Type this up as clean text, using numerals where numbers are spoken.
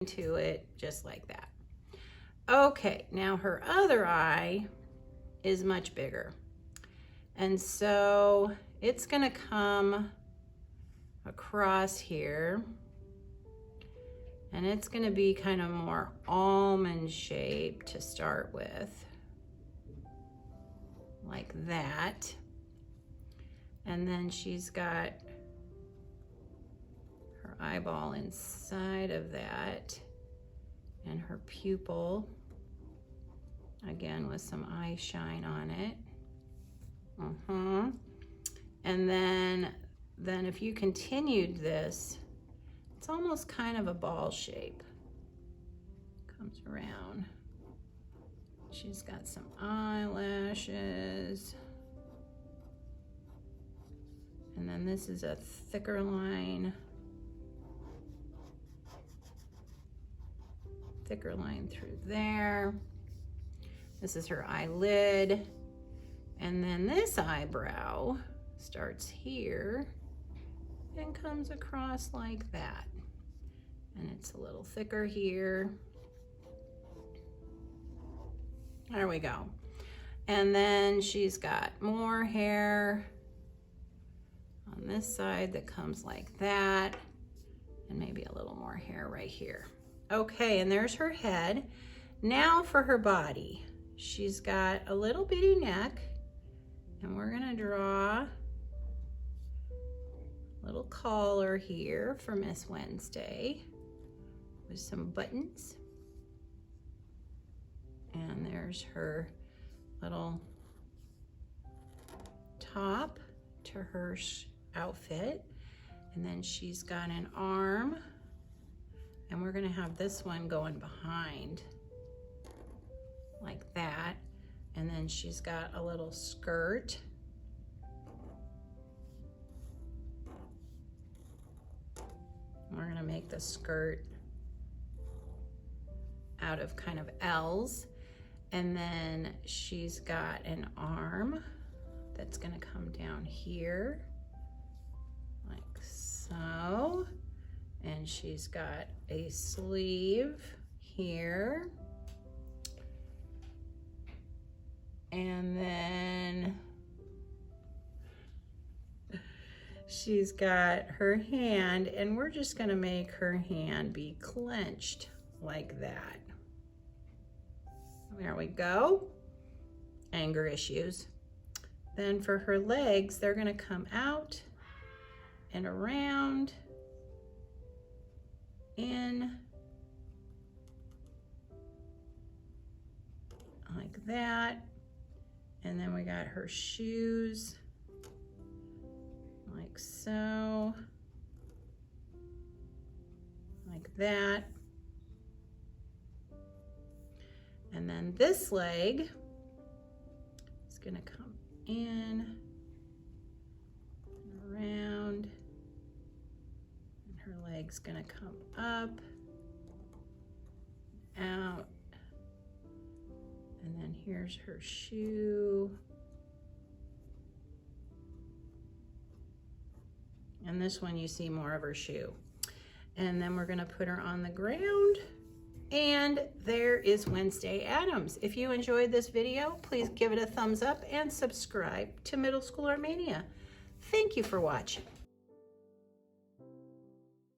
to it just like that. Okay, now her other eye is much bigger. And so it's gonna come across here, and it's gonna be kind of more almond shaped to start with, like that. And then she's got her eyeball inside of that, and her pupil, again with some eye shine on it. And then if you continued this, it's almost kind of a ball shape. Comes around. She's got some eyelashes. And then this is a thicker line. Thicker line through there. This is her eyelid. And then this eyebrow starts here and comes across like that. And it's a little thicker here. There we go. And then she's got more hair on this side that comes like that, and maybe a little more hair right here. Okay, and there's her head. Now for her body. She's got a little bitty neck, and we're gonna draw a little collar here for Miss Wednesday with some buttons. And there's her little top to her outfit. And then she's got an arm, and we're gonna have this one going behind like that. And then she's got a little skirt. We're gonna make the skirt out of kind of L's. And then she's got an arm that's gonna come down here, like so. And she's got a sleeve here. And then she's got her hand, and we're just gonna make her hand be clenched like that. There we go. Anger issues. Then for her legs, they're gonna come out and around, in, like that. And then we got her shoes, like so, like that. And then this leg is gonna come in and around, and her leg's gonna come up, out, and then here's her shoe. And this one you see more of her shoe. And then we're gonna put her on the ground. And there is Wednesday Addams. If you enjoyed this video, please give it a thumbs up and subscribe to Middle School Art Mania. Thank you for watching.